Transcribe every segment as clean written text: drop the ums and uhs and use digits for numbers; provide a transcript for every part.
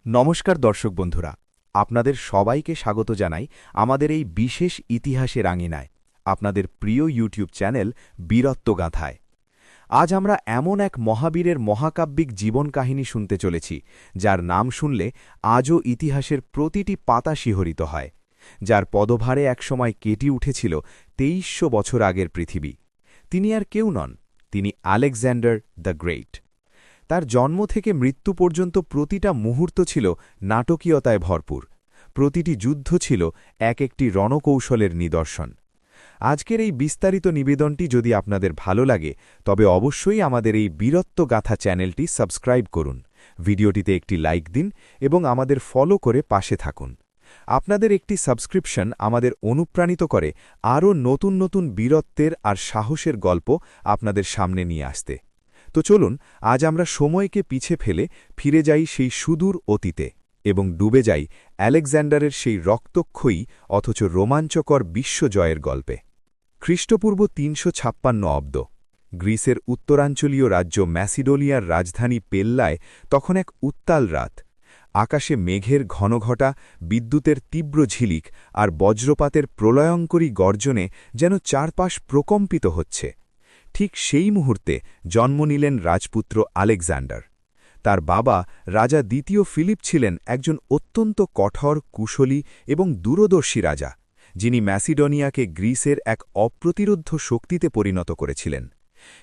নমস্কার দর্শক বন্ধুরা, আপনাদের সবাইকে স্বাগত জানাই আমাদের এই বিশেষ ইতিহাসের আঙিনায়, আপনাদের প্রিয় ইউটিউব চ্যানেল বীরত্বগাথায়। আজ আমরা এমন এক মহাবীরের মহাকাব্যিক জীবন কাহিনী শুনতে চলেছি, যার নাম শুনলে আজও ইতিহাসের প্রতিটি পাতা শিহরিত হয়, যার পদভারে একসময় কেটে উঠেছিল ২৩০০ বছর আগের পৃথিবী। তিনি আর কেউ নন, তিনি আলেকজান্ডার দ্য গ্রেট। তার জন্ম থেকে মৃত্যু পর্যন্ত প্রতিটা মুহূর্ত ছিল নাটকীয়তায় ভরপুর, প্রতিটি যুদ্ধ ছিল এক একটি রণকৌশলের নিদর্শন। আজকের এই বিস্তারিত নিবেদনটি যদি আপনাদের ভালো লাগে, তবে অবশ্যই আমাদের এই বীরত্বগাথা চ্যানেলটি সাবস্ক্রাইব করুন, ভিডিওটিতে একটি লাইক দিন এবং আমাদের ফলো করে পাশে থাকুন। আপনাদের একটি সাবস্ক্রিপশন আমাদের অনুপ্রাণিত করে আরও নতুন নতুন বীরত্বের আর সাহসের গল্প আপনাদের সামনে নিয়ে আসতে। তো চলুন আজ আমরা সময়কে পিছে ফেলে ফিরে যাই সেই সুদূর অতীতে এবং ডুবে যাই আলেকজান্ডারের সেই রক্তক্ষয়ী অথচ রোমাঞ্চকর বিশ্বজয়ের গল্পে। খ্রিস্টপূর্ব ৩৫৬ অব্দ গ্রিসের উত্তরাঞ্চলীয় রাজ্য ম্যাসিডোনিয়ার রাজধানী পেল্লায় তখন এক উত্তাল রাত। আকাশে মেঘের ঘনঘটা, বিদ্যুতের তীব্র ঝিলিক আর বজ্রপাতের প্রলয়ঙ্করী গর্জনে যেন চারপাশ প্রকম্পিত হচ্ছে। ঠিক সেই মুহূর্তে জন্ম নিলেন রাজপুত্র আলেকজান্ডার। তার বাবা রাজা দ্বিতীয় ফিলিপ ছিলেন একজন অত্যন্ত কঠোর, কুশলী এবং দূরদর্শী রাজা, যিনি ম্যাসিডোনিয়াকে গ্রিসের এক অপ্রতিরোধ্য শক্তিতে পরিণত করেছিলেন।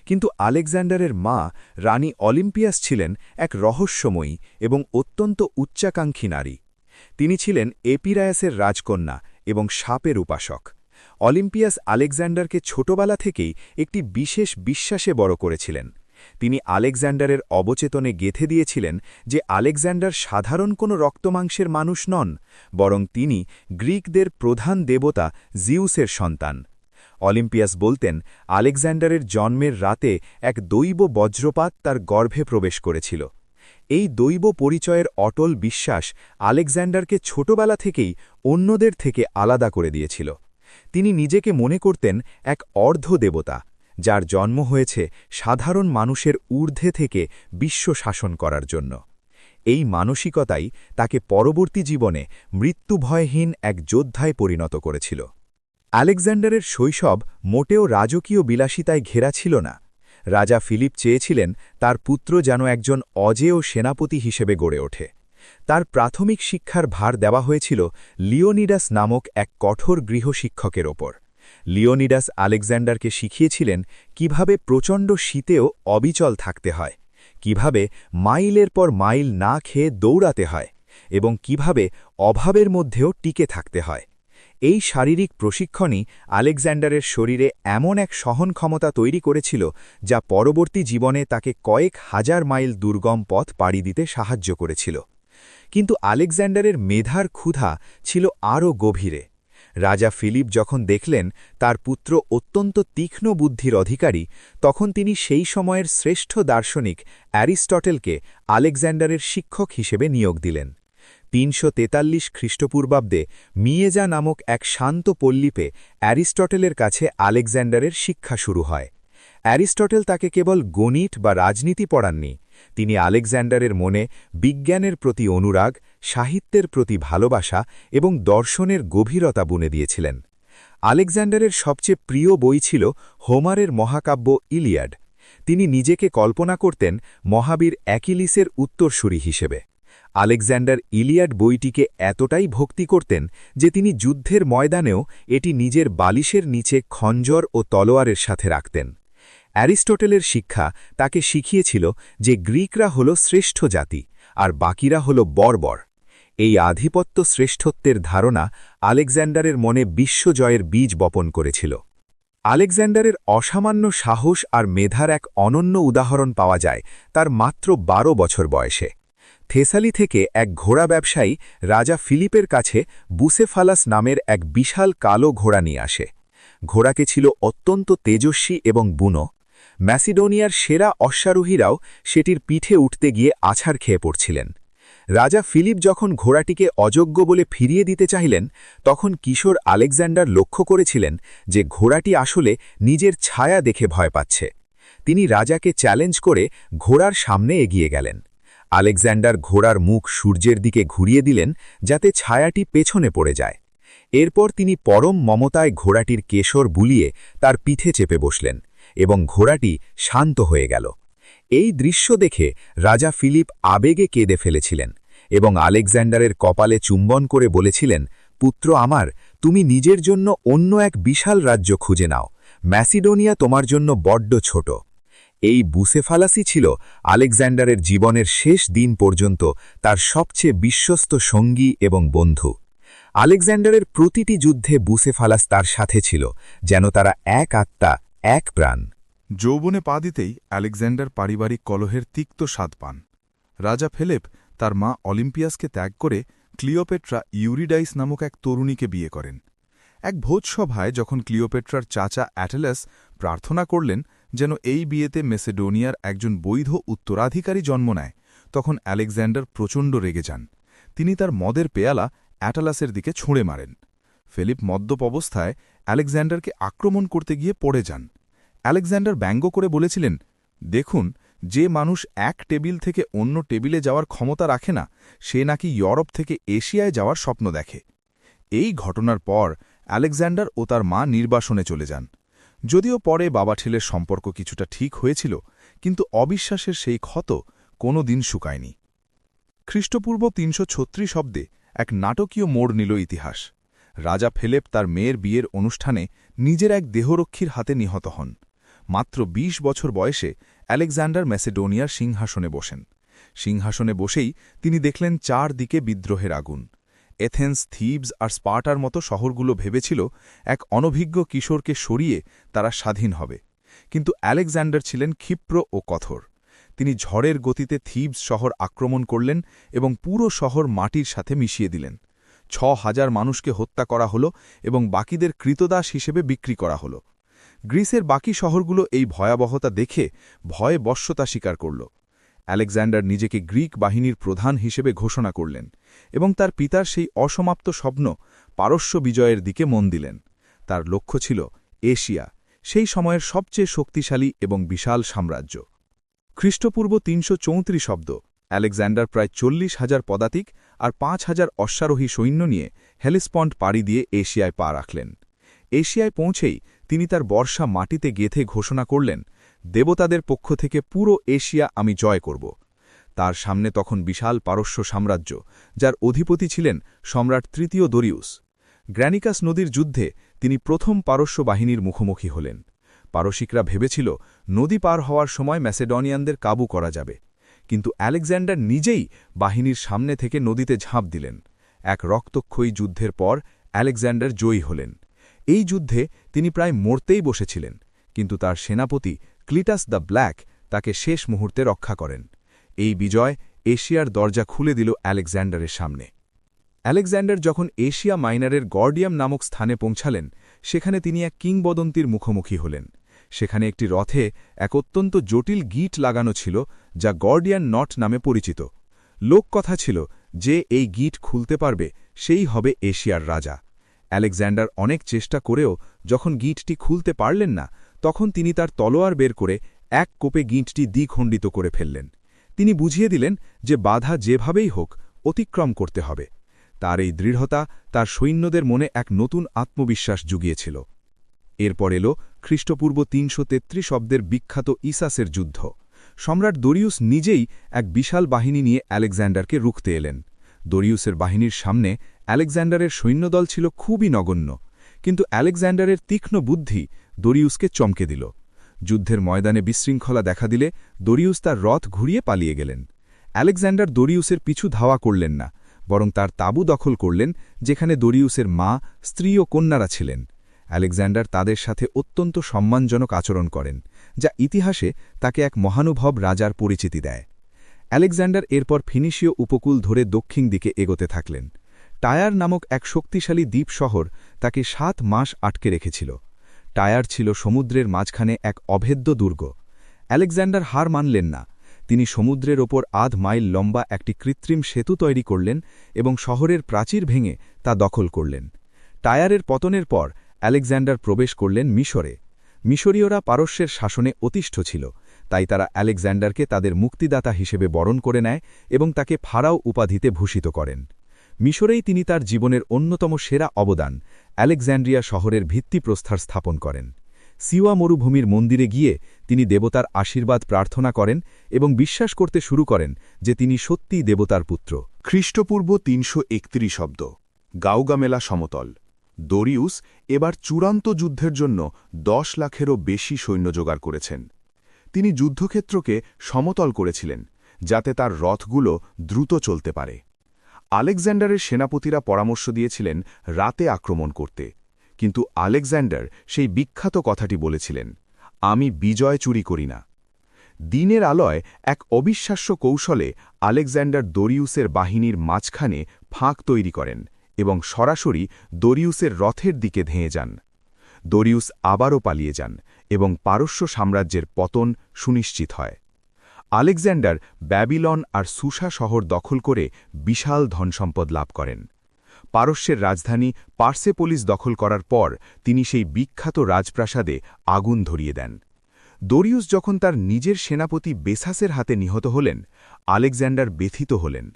কিন্তু আলেকজান্ডারের মা রানী অলিম্পিয়াস ছিলেন এক রহস্যময়ী এবং অত্যন্ত উচ্চাকাঙ্ক্ষী নারী। তিনি ছিলেন এপিরায়াসের রাজকন্যা এবং সাপের উপাসক। অলিম্পিয়াস আলেকজান্ডারকে ছোটবেলা থেকেই একটি বিশেষ বিশ্বাসে বড় করেছিলেন। তিনি আলেকজান্ডারের অবচেতনে গেঁথে দিয়েছিলেন যে আলেকজান্ডার সাধারণ কোনো রক্তমাংসের মানুষ নন, বরং তিনি গ্রিকদের প্রধান দেবতা জিউসের সন্তান। অলিম্পিয়াস বলতেন, আলেকজান্ডারের জন্মের রাতে এক দৈব বজ্রপাত তার গর্ভে প্রবেশ করেছিল। এই দৈব পরিচয়ের অটল বিশ্বাস আলেকজান্ডারকে ছোটবেলা থেকেই অন্যদের থেকে আলাদা করে দিয়েছিল। তিনি নিজেকে মনে করতেন এক অর্ধ দেবতা, যার জন্ম হয়েছে সাধারণ মানুষের ঊর্ধ্বে থেকে বিশ্ব শাসন করার জন্য। এই মানসিকতাই তাকে পরবর্তী জীবনে মৃত্যুভয়হীন এক যোদ্ধায় পরিণত করেছিল। আলেকজান্ডারের শৈশব মোটেও রাজকীয় বিলাসিতায় ঘেরা ছিল না। রাজা ফিলিপ চেয়েছিলেন তার পুত্র যেন একজন অজেয় সেনাপতি হিসেবে গড়ে ওঠে। তার প্রাথমিক শিক্ষার ভার দেওয়া হয়েছিল লিওনিডাস নামক এক কঠোর গৃহশিক্ষকের ওপর। লিওনিডাস আলেকজান্ডারকে শিখিয়েছিলেন কিভাবে প্রচণ্ড শীতেও অবিচল থাকতে হয়, কিভাবে মাইলের পর মাইল না খেয়ে দৌড়াতে হয় এবং কিভাবে অভাবের মধ্যেও টিকে থাকতে হয়। এই শারীরিক প্রশিক্ষণই আলেকজান্ডারের শরীরে এমন এক সহন ক্ষমতা তৈরি করেছিল, যা পরবর্তী জীবনে তাকে কয়েক হাজার মাইল দুর্গম পথ পাড়ি দিতে সাহায্য করেছিল। কিন্তু আলেকজান্ডারের মেধার ক্ষুধা ছিল আরও গভীরে। রাজা ফিলিপ যখন দেখলেন তার পুত্র অত্যন্ত তীক্ষ্ণ বুদ্ধির অধিকারী, তখন তিনি সেই সময়ের শ্রেষ্ঠ দার্শনিক অ্যারিস্টটেলকে আলেকজান্ডারের শিক্ষক হিসেবে নিয়োগ দিলেন। ৩৪৩ খ্রিস্টপূর্বাব্দে মিয়েজা নামক এক শান্ত পল্লীপে অ্যারিস্টটেলের কাছে আলেকজান্ডারের শিক্ষা শুরু হয়। অ্যারিস্টটেল তাকে কেবল গণিত বা রাজনীতি পড়াননি, তিনি আলেকজান্ডারের মনে বিজ্ঞানের প্রতি অনুরাগ, সাহিত্যের প্রতি ভালোবাসা এবং দর্শনের গভীরতা বুনে দিয়েছিলেন। আলেকজান্ডারের সবচেয়ে প্রিয় বই ছিল হোমারের মহাকাব্য ইলিয়াড। তিনি নিজেকে কল্পনা করতেন মহাবীর অ্যাকিলিসের উত্তরসূরি হিসেবে। আলেকজান্ডার ইলিয়াড বইটিকে এতটাই ভক্তি করতেন যে তিনি যুদ্ধের ময়দানেও এটি নিজের বালিশের নিচে খঞ্জর ও তলোয়ারের সাথে রাখতেন। অ্যারিস্টটেলের শিক্ষা তাকে শিখিয়েছিল যে গ্রিকরা হল শ্রেষ্ঠ জাতি আর বাকিরা হল বর্বর। এই আধিপত্য শ্রেষ্ঠত্বের ধারণা আলেকজান্ডারের মনে বিশ্বজয়ের বীজ বপন করেছিল। আলেকজান্ডারের অসামান্য সাহস আর মেধার এক অনন্য উদাহরণ পাওয়া যায় তার মাত্র ১২ বছর বয়সে। থেসালি থেকে এক ঘোড়া ব্যবসায়ী রাজা ফিলিপের কাছে বুসেফালাস নামের এক বিশাল কালো ঘোড়া নিয়ে আসে। ঘোড়াকে ছিল অত্যন্ত তেজস্বী এবং বুনো। ম্যাসিডোনিয়ার সেরা অশ্বারোহীরাও সেটির পিঠে উঠতে গিয়ে আছাড় খেয়ে পড়ছিলেন। রাজা ফিলিপ যখন ঘোড়াটিকে অযোগ্য বলে ফিরিয়ে দিতে চাইলেন, তখন কিশোর আলেকজান্ডার লক্ষ্য করেছিলেন যে ঘোড়াটি আসলে নিজের ছায়া দেখে ভয় পাচ্ছে। তিনি রাজাকে চ্যালেঞ্জ করে ঘোড়ার সামনে এগিয়ে গেলেন। আলেকজান্ডার ঘোড়ার মুখ সূর্যের দিকে ঘুরিয়ে দিলেন যাতে ছায়াটি পেছনে পড়ে যায়। এরপর তিনি পরম মমতায় ঘোড়াটির কেশর বুলিয়ে তার পিঠে চেপে বসলেন এবং ঘোড়াটি শান্ত হয়ে গেল। এই দৃশ্য দেখে রাজা ফিলিপ আবেগে কেঁদে ফেলেছিলেন এবং আলেকজান্ডারের কপালে চুম্বন করে বলেছিলেন, পুত্র আমার, তুমি নিজের জন্য অন্য এক বিশাল রাজ্য খুঁজে নাও। ম্যাসিডোনিয়া তোমার জন্য বড্ড ছোট। এই বুসেফালাসই ছিল আলেকজান্ডারের জীবনের শেষ দিন পর্যন্ত তার সবচেয়ে বিশ্বস্ত সঙ্গী এবং বন্ধু। আলেকজান্ডারের প্রতিটি যুদ্ধে বুসেফালাস তার সাথে ছিল, যেন তারা এক আত্মা, এক প্রাণ। যৌবনে পা দিতেই আলেকজান্ডার পারিবারিক কলহের তিক্ত স্বাদ পান। রাজা ফিলিপ তার মা অলিম্পিয়াসকে ত্যাগ করে ক্লিওপেট্রা ইউরিডাইস নামক এক তরুণীকে বিয়ে করেন। এক ভোজসভায় যখন ক্লিওপেট্রার চাচা অ্যাটেলাস প্রার্থনা করলেন যেন এই বিয়েতে মেসেডোনিয়ার একজন বৈধ উত্তরাধিকারী জন্ম নেয়, তখন আলেকজান্ডার প্রচণ্ড রেগে যান। তিনি তার মদের পেয়ালা অ্যাটালাসের দিকে ছুঁড়ে মারেন। ফিলিপ মদ্যপ অবস্থায় আলেকজান্ডারকে আক্রমণ করতে গিয়ে পড়ে যান। আলেকজান্ডার ব্যঙ্গ করে বলেছিলেন, দেখুন, যে মানুষ এক টেবিল থেকে অন্য টেবিলে যাওয়ার ক্ষমতা রাখে না, সে নাকি ইউরোপ থেকে এশিয়ায় যাওয়ার স্বপ্ন দেখে। এই ঘটনার পর আলেকজান্ডার ও তার মা নির্বাসনে চলে যান। যদিও পরে বাবা ছেলের সম্পর্ক কিছুটা ঠিক হয়েছিল, কিন্তু অবিশ্বাসের সেই ক্ষত কোনো দিন শুকায়নি। খ্রিস্টপূর্ব ৩৩৬ অব্দে এক নাটকীয় মোড় নিল ইতিহাস। রাজা ফিলিপ তার মেয়ের বিয়ের অনুষ্ঠানে নিজের এক দেহরক্ষীর হাতে নিহত হন। মাত্র ২০ বছর বয়সে আলেকজান্ডার ম্যাসেডোনিয়ার সিংহাসনে বসেন। সিংহাসনে বসেই তিনি দেখলেন চারদিকে বিদ্রোহের আগুন। এথেন্স, থিবস আর স্পার্টার মতো শহরগুলো ভেবেছিল এক অনভিজ্ঞ কিশোরকে সরিয়ে তারা স্বাধীন হবে। কিন্তু আলেকজান্ডার ছিলেন ক্ষিপ্র ও কঠোর। তিনি ঝড়ের গতিতে থিবস শহর আক্রমণ করলেন এবং পুরো শহর মাটির সাথে মিশিয়ে দিলেন। ৬,০০০ মানুষকে হত্যা করা হল এবং বাকিদের কৃতদাস হিসেবে বিক্রি করা হল। গ্রিসের বাকি শহরগুলো এই ভয়াবহতা দেখে ভয়ে বশ্যতা স্বীকার করল। আলেকজান্ডার নিজেকে গ্রিক বাহিনীর প্রধান হিসেবে ঘোষণা করলেন এবং তার পিতার সেই অসমাপ্ত স্বপ্ন পারস্য বিজয়ের দিকে মন দিলেন। তার লক্ষ্য ছিল এশিয়া, সেই সময়ের সবচেয়ে শক্তিশালী এবং বিশাল সাম্রাজ্য। খ্রিস্টপূর্ব ৩৩৪ অব্দ আলেকজান্ডার প্রায় ৪০,০০০ পদাতিক আর ৫,০০০ অশ্বারোহী সৈন্য নিয়ে হেলেসপন্ট পাড়ি দিয়ে এশিয়ায় পা রাখলেন। এশিয়ায় পৌঁছেই তিনি তার বর্ষা মাটিতে গেঁথে ঘোষণা করলেন, দেবতাদের পক্ষ থেকে পুরো এশিয়া আমি জয় করব। তার সামনে তখন বিশাল পারস্য সাম্রাজ্য, যার অধিপতি ছিলেন সম্রাট তৃতীয় দরিউস। গ্র্যানিকাস নদীর যুদ্ধে তিনি প্রথম পারস্য বাহিনীর মুখোমুখি হলেন। পারসিকরা ভেবেছিল নদী পার হওয়ার সময় ম্যাসেডনিয়ানদের কাবু করা যাবে, কিন্তু আলেকজান্ডার নিজেই বাহিনীর সামনে থেকে নদীতে ঝাঁপ দিলেন। এক রক্তক্ষয়ী যুদ্ধের পর আলেকজান্ডার জয়ী হলেন। এই যুদ্ধে তিনি প্রায় মরতেই বসেছিলেন, কিন্তু তার সেনাপতি ক্লিটাস দ্য ব্ল্যাক তাকে শেষ মুহূর্তে রক্ষা করেন। এই বিজয় এশিয়ার দরজা খুলে দিল আলেকজান্ডারের সামনে। আলেকজান্ডার যখন এশিয়া মাইনারের গর্ডিয়াম নামক স্থানে পৌঁছালেন, সেখানে তিনি এক কিংবদন্তির মুখোমুখি হলেন। সেখানে একটি রথে এক অত্যন্ত জটিল গিট লাগানো ছিল, যা গর্ডিয়ান নট নামে পরিচিত। লোককথা ছিল যে এই গিট খুলতে পারবে সেই হবে এশিয়ার রাজা। আলেকজান্ডার অনেক চেষ্টা করেও যখন গিঁটটি খুলতে পারলেন না, তখন তিনি তার তলোয়ার বের করে এক কোপে গিঁটটি দ্বিখণ্ডিত করে ফেললেন। তিনি বুঝিয়ে দিলেন যে বাধা যেভাবেই হোক অতিক্রম করতে হবে। তার এই দৃঢ়তা তার সৈন্যদের মনে এক নতুন আত্মবিশ্বাস জুগিয়েছিল। এরপর এল খ্রিস্টপূর্ব ৩৩৩ অব্দের বিখ্যাত ইসাসের যুদ্ধ। সম্রাট দরিউস নিজেই এক বিশাল বাহিনী নিয়ে আলেকজান্ডারকে রুখতে এলেন। দরিউসের বাহিনীর সামনে আলেকজান্ডারের সৈন্যদল ছিল খুবই নগণ্য, কিন্তু আলেকজান্ডারের তীক্ষ্ণ বুদ্ধি দরিউসকে চমকে দিল। যুদ্ধের ময়দানে বিশৃঙ্খলা দেখা দিলে দরিউস তার রথ ঘুরিয়ে পালিয়ে গেলেন। আলেকজান্ডার দরিউসের পিছু ধাওয়া করলেন না, বরং তার তাঁবু দখল করলেন, যেখানে দরিউসের মা, স্ত্রী ও কন্যারা ছিলেন। আলেকজান্ডার তাদের সাথে অত্যন্ত সম্মানজনক আচরণ করেন, যা ইতিহাসে তাকে এক মহানুভব রাজার পরিচিতি দেয়। আলেকজান্ডার এরপর ফিনিশীয় উপকূল ধরে দক্ষিণ দিকে এগোতে থাকলেন। টায়ার নামক এক শক্তিশালী দ্বীপ শহর তাকে ৭ মাস আটকে রেখেছিল। টায়ার ছিল সমুদ্রের মাঝখানে এক অভেদ্য দুর্গ। আলেকজান্ডার হার মানলেন না। তিনি সমুদ্রের ওপর আধ মাইল লম্বা একটি কৃত্রিম সেতু তৈরি করলেন এবং শহরের প্রাচীর ভেঙে তা দখল করলেন। টায়ারের পতনের পর আলেকজান্ডার প্রবেশ করলেন মিশরে। মিশরীয়রা পারস্যের শাসনে অতিষ্ঠ ছিল, তাই তারা আলেকজান্ডারকে তাদের মুক্তিদাতা হিসেবে বরণ করে নেয় এবং তাকে ফারাও উপাধিতে ভূষিত করেন। মিশরেই তিনি তার জীবনের অন্যতম সেরা অবদান আলেকজান্ড্রিয়া শহরের ভিত্তিপ্রস্তর স্থাপন করেন। সিওয়া মরুভূমির মন্দিরে গিয়ে তিনি দেবতার আশীর্বাদ প্রার্থনা করেন এবং বিশ্বাস করতে শুরু করেন যে তিনি সত্যিই দেবতার পুত্র। খ্রিস্টপূর্ব ৩৩১ অব্দ গাউগামেলা সমতল। দরিউস এবার চূড়ান্ত যুদ্ধের জন্য ১০ লাখেরও বেশি সৈন্য জোগাড় করেছেন। তিনি যুদ্ধক্ষেত্রকে সমতল করেছিলেন যাতে তার রথগুলো দ্রুত চলতে পারে। আলেকজান্ডারের সেনাপতিরা পরামর্শ দিয়েছিলেন রাতে আক্রমণ করতে, কিন্তু আলেকজান্ডার সেই বিখ্যাত কথাটি বলেছিলেন, আমি বিজয় চুরি করি না। দিনের আলোয় এক অবিশ্বাস্য কৌশলে আলেকজান্ডার দরিউসের বাহিনীর মাঝখানে ফাঁক তৈরি করেন এবং সরাসরি দরিউসের রথের দিকে ধেয়ে যান। দরিউস আবারও পালিয়ে যান এবং পারস্য সাম্রাজ্যের পতন সুনিশ্চিত হয়। আলেকজান্ডার ব্যাবিলন আর সুসা শহর দখল করে বিশাল ধনসম্পদ লাভ করেন। পারস্যের রাজধানী পার্সেপোলিস দখল করার পর তিনি সেই বিখ্যাত রাজপ্রাসাদে আগুন ধরিয়ে দেন। দরিউস যখন তার নিজের সেনাপতি বেসাসের হাতে নিহত হলেন, আলেকজান্ডার ব্যথিত হলেন।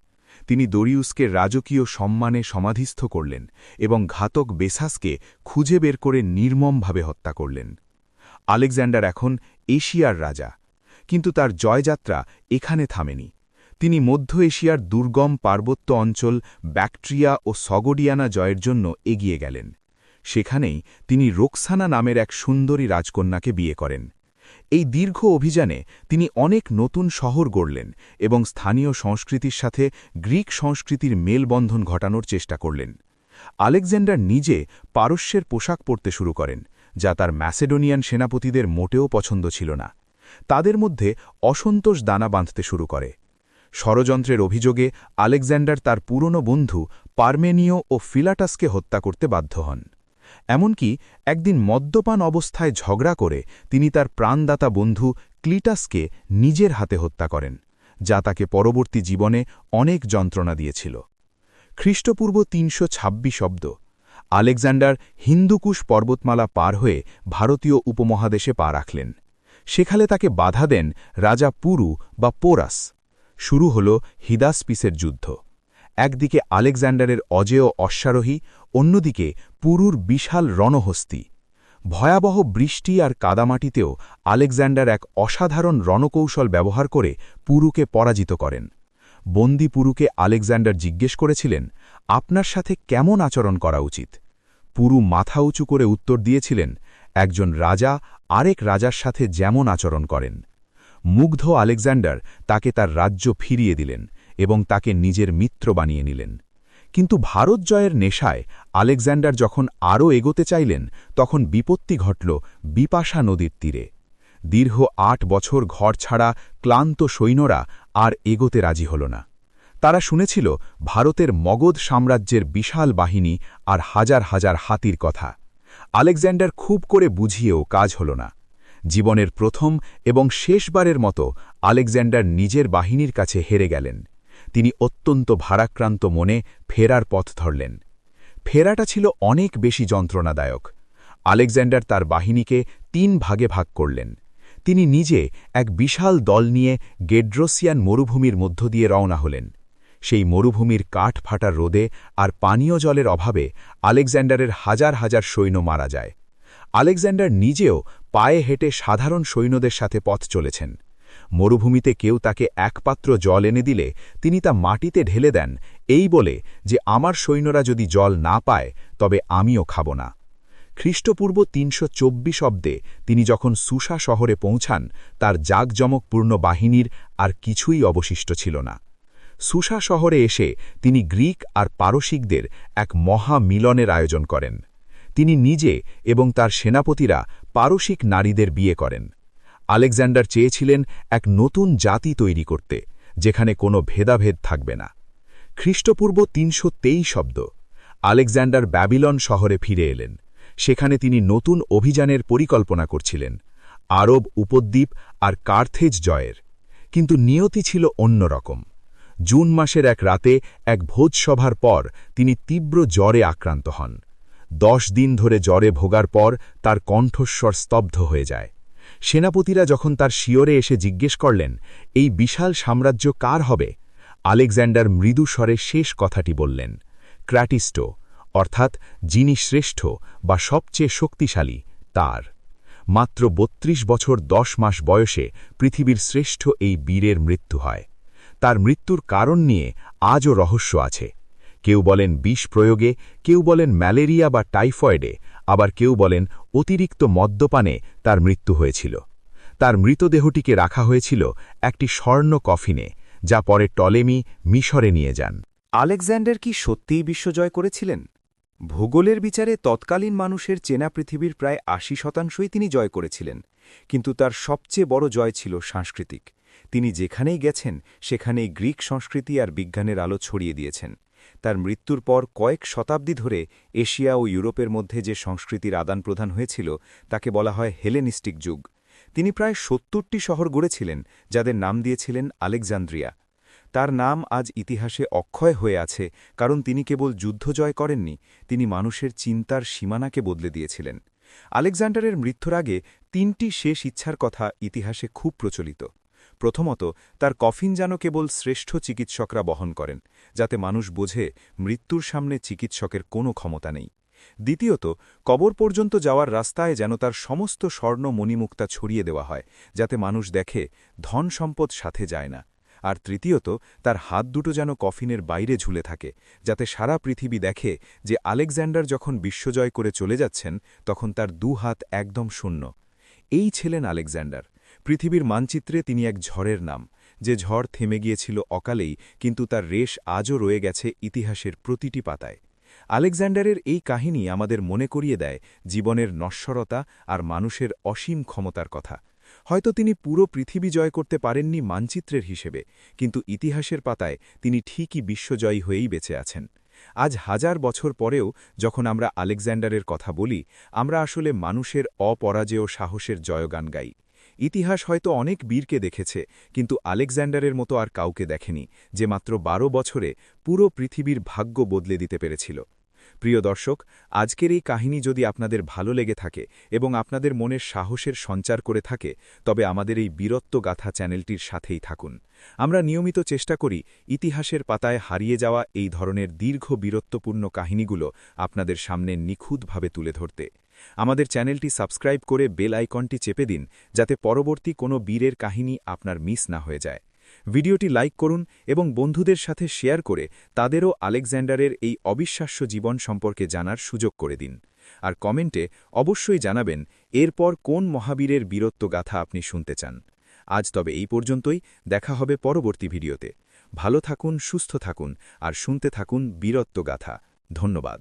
তিনি দরিউসকে রাজকীয় সম্মানে সমাধিস্থ করলেন এবং ঘাতক বেসাসকে খুঁজে বের করে নির্মমভাবে হত্যা করলেন। আলেকজান্ডার এখন এশিয়ার রাজা, কিন্তু তার জয়যাত্রা এখানে থামেনি। তিনি মধ্য এশিয়ার দুর্গম পার্বত্য অঞ্চল ব্যাকট্রিয়া ও সগডিয়ানা জয়ের জন্য এগিয়ে গেলেন। সেখানেই তিনি রোকসানা নামের এক সুন্দরী রাজকন্যাকে বিয়ে করেন। এই দীর্ঘ অভিযানে তিনি অনেক নতুন শহর গড়লেন এবং স্থানীয় সংস্কৃতির সাথে গ্রিক সংস্কৃতির মেলবন্ধন ঘটানোর চেষ্টা করলেন। আলেকজান্ডার নিজে পারস্যের পোশাক পরতে শুরু করেন, যা তার ম্যাসেডোনিয়ান সেনাপতিদের মোটেও পছন্দ ছিল না। তাদের মধ্যে অসন্তোষ দানা বাঁধতে শুরু করে। ষড়যন্ত্রের অভিযোগে আলেকজান্ডার তার পুরনো বন্ধু পারমেনীয় ও ফিলাটাসকে হত্যা করতে বাধ্য হন। এমনকি একদিন মদ্যপান অবস্থায় ঝগড়া করে তিনি তার প্রাণদাতা বন্ধু ক্লিটাসকে নিজের হাতে হত্যা করেন, যা তাকে পরবর্তী জীবনে অনেক যন্ত্রণা দিয়েছিল। খ্রিস্টপূর্ব ৩২৬ অব্দ আলেকজান্ডার হিন্দুকুশ পর্বতমালা পার হয়ে ভারতীয় উপমহাদেশে পা রাখলেন। সেখানে তাকে বাধা দেন রাজা পুরু বা পোরাস। শুরু হল হিদাসপিসের যুদ্ধ। একদিকে আলেকজান্ডারের অজেয় অশ্বারোহী, অন্যদিকে পুরুর বিশাল রণহস্তি। ভয়াবহ বৃষ্টি আর কাদামাটিতেও আলেকজান্ডার এক অসাধারণ রণকৌশল ব্যবহার করে পুরুকে পরাজিত করেন। বন্দী পুরুকে আলেকজান্ডার জিজ্ঞেস করেছিলেন, আপনার সাথে কেমন আচরণ করা উচিত? পুরু মাথা উঁচু করে উত্তর দিয়েছিলেন, একজন রাজা আরেক রাজার সাথে যেমন আচরণ করেন। মুগ্ধ আলেকজান্ডার তাকে তার রাজ্য ফিরিয়ে দিলেন এবং তাকে নিজের মিত্র বানিয়ে নিলেন। কিন্তু ভারত জয়ের নেশায় আলেকজান্ডার যখন আরও এগোতে চাইলেন, তখন বিপত্তি ঘটল বিপাশা নদীর তীরে। দীর্ঘ ৮ বছর ঘর ছাড়া ক্লান্ত সৈন্যরা আর এগোতে রাজি হল না। তারা শুনেছিল ভারতের মগধ সাম্রাজ্যের বিশাল বাহিনী আর হাজার হাজার হাতির কথা। আলেকজান্ডার খুব করে বুঝিয়েও কাজ হল না। জীবনের প্রথম এবং শেষবারের মতো আলেকজান্ডার নিজের বাহিনীর কাছে হেরে গেলেন। তিনি অত্যন্ত ভারাক্রান্ত মনে ফেরার পথ ধরলেন। ফেরাটা ছিল অনেক বেশি যন্ত্রণাদায়ক। আলেকজান্ডার তার বাহিনীকে ৩ ভাগে ভাগ করলেন। তিনি নিজে এক বিশাল দল নিয়ে গেড্রোসিয়ান মরুভূমির মধ্য দিয়ে রওনা হলেন। সেই মরুভূমির কাঠ ফাটা রোদে আর পানীয় জলের অভাবে আলেকজান্ডারের হাজার হাজার সৈন্য মারা যায়। আলেকজান্ডার নিজেও পায়ে হেঁটে সাধারণ সৈন্যদের সাথে পথ চলেছেন। মরুভূমিতে কেউ তাকে এক পাত্র জল এনে দিলে তিনি তা মাটিতে ঢেলে দেন, এই বলে যে আমার সৈন্যরা যদি জল না পায় তবে আমিও খাব না। খ্রিস্টপূর্ব ৩২৪ অব্দে তিনি যখন সুসা শহরে পৌঁছান, তার জাঁকজমকপূর্ণ বাহিনীর আর কিছুই অবশিষ্ট ছিল না। সুসা শহরে এসে তিনি গ্রিক আর পারসিকদের এক মহা মিলনের আয়োজন করেন। তিনি নিজে এবং তার সেনাপতিরা পারসিক নারীদের বিয়ে করেন। আলেকজান্ডার চেয়েছিলেন এক নতুন জাতি তৈরি করতে, যেখানে কোনো ভেদাভেদ থাকবে না। খ্রিস্টপূর্ব ৩২৩ অব্দ আলেকজান্ডার ব্যাবিলন শহরে ফিরে এলেন। সেখানে তিনি নতুন অভিযানের পরিকল্পনা করছিলেন, আরব উপদ্বীপ আর কার্থেজ জয়ের। কিন্তু নিয়তি ছিল অন্যরকম। জুন মাসের এক রাতে এক ভোজসভার পর তিনি তীব্র জ্বরে আক্রান্ত হন। 10 দিন ধরে জ্বরে ভোগার পর তার কণ্ঠস্বর স্তব্ধ হয়ে যায়। সেনাপতিরা যখন তার শিয়রে এসে জিজ্ঞেস করলেন এই বিশাল সাম্রাজ্য কার হবে, আলেকজান্ডার মৃদু স্বরে শেষ কথাটি বললেন, ক্র্যাটিস্টো, অর্থাৎ যিনি শ্রেষ্ঠ বা সবচেয়ে শক্তিশালী তার। মাত্র ৩২ বছর ১০ মাস বয়সে পৃথিবীর শ্রেষ্ঠ এই বীরের মৃত্যু হয়। তার মৃত্যুর কারণ নিয়ে আজও রহস্য আছে। কেউ বলেন বিষ প্রয়োগে, কেউ বলেন ম্যালেরিয়া বা টাইফয়েডে, আবার কেউ বলেন অতিরিক্ত মদ্যপানে তার মৃত্যু হয়েছিল। তার মৃতদেহটিকে রাখা হয়েছিল একটি স্বর্ণ কফিনে, যা পরে টলেমি মিশরে নিয়ে যান। আলেকজান্ডার কি সত্যিই বিশ্বজয় করেছিলেন? ভূগোলের বিচারে তৎকালীন মানুষের চেনা পৃথিবীর প্রায় ৮০% তিনি জয় করেছিলেন, কিন্তু তার সবচেয়ে বড় জয় ছিল সাংস্কৃতিক। তিনি যেখানেই গেছেন সেখানেই গ্রিক সংস্কৃতি আর বিজ্ঞানের আলো ছড়িয়ে দিয়েছেন। তার মৃত্যুর পর কয়েক শতাব্দী ধরে এশিয়া ও ইউরোপের মধ্যে যে সংস্কৃতির আদান প্রদান হয়েছিল তাকে বলা হয় হেলেনিস্টিক যুগ। তিনি প্রায় ৭০টি শহর গড়েছিলেন, যাদের নাম দিয়েছিলেন আলেকজান্দ্রিয়া। তার নাম আজ ইতিহাসে অক্ষয় হয়ে আছে, কারণ তিনি কেবল যুদ্ধ জয় করেননি, তিনি মানুষের চিন্তার সীমানাকে বদলে দিয়েছিলেন। আলেকজান্ডারের মৃত্যুর আগে ৩টি শেষ ইচ্ছার কথা ইতিহাসে খুব প্রচলিত। প্রথমত, তার কফিন যেন কেবল শ্রেষ্ঠ চিকিৎসকরা বহন করেন, যাতে মানুষ বোঝে মৃত্যুর সামনে চিকিৎসকের কোনো ক্ষমতা নেই। দ্বিতীয়ত, কবর পর্যন্ত যাওয়ার রাস্তায় যেন তার সমস্ত স্বর্ণ মণিমুক্তা ছড়িয়ে দেওয়া হয়, যাতে মানুষ দেখে ধন সম্পদ সাথে যায় না। আর তৃতীয়ত, তার হাত দুটো যেন কফিনের বাইরে ঝুলে থাকে, যাতে সারা পৃথিবী দেখে যে আলেকজান্ডার যখন বিশ্বজয় করে চলে যাচ্ছেন তখন তার ২ হাত একদম শূন্য। এই ছিলেন আলেকজান্ডার। পৃথিবীর মানচিত্রে তিনি এক ঝড়ের নাম, যে ঝড় থেমে গিয়েছিল অকালেই, কিন্তু তার রেশ আজও রয়ে গেছে ইতিহাসের প্রতিটি পাতায়। আলেকজান্ডারের এই কাহিনী আমাদের মনে করিয়ে দেয় জীবনের নশ্বরতা আর মানুষের অসীম ক্ষমতার কথা। হয়তো তিনি পুরো পৃথিবী জয় করতে পারেননি মানচিত্রের হিসেবে, কিন্তু ইতিহাসের পাতায় তিনি ঠিকই বিশ্বজয়ী হয়েই বেঁচে আছেন। আজ ১০০০ বছর পরেও যখন আমরা আলেকজান্ডারের কথা বলি, আমরা আসলে মানুষের অপরাজেয় সাহসের জয়গান গাই। ইতিহাস হয়তো অনেক বীরকে দেখেছে, কিন্তু আলেকজান্ডারের মতো আর কাউকে দেখেনি, যে মাত্র ১২ বছরে পুরো পৃথিবীর ভাগ্য বদলে দিতে পেরেছিল। প্রিয় দর্শক, আজকের এই কাহিনী যদি আপনাদের ভালো লেগে থাকে এবং আপনাদের মনের সাহসের সঞ্চার করে থাকে, তবে আমাদের এই বীরত্ব গাথা চ্যানেলটির সাথেই থাকুন। আমরা নিয়মিত চেষ্টা করি ইতিহাসের পাতায় হারিয়ে যাওয়া এই ধরনের দীর্ঘ বীরত্বপূর্ণ কাহিনীগুলো আপনাদের সামনে নিখুঁতভাবে তুলে ধরতে। আমাদের চ্যানেলটি সাবস্ক্রাইব করে বেল আইকনটি চেপে দিন, যাতে পরবর্তী কোনো বীরের কাহিনী আপনার মিস না হয়ে যায়। ভিডিওটি লাইক করুন এবং বন্ধুদের সাথে শেয়ার করে তাদেরও আলেকজান্ডারের এই অবিশ্বাস্য জীবন সম্পর্কে জানার সুযোগ করে দিন। আর কমেন্টে অবশ্যই জানাবেন এরপর কোন মহাবীরের বীরত্ব গাথা আপনি শুনতে চান। আজ তবে এই পর্যন্তই, দেখা হবে পরবর্তী ভিডিওতে। ভালো থাকুন, সুস্থ থাকুন আর শুনতে থাকুন বীরত্ব গাথা। ধন্যবাদ।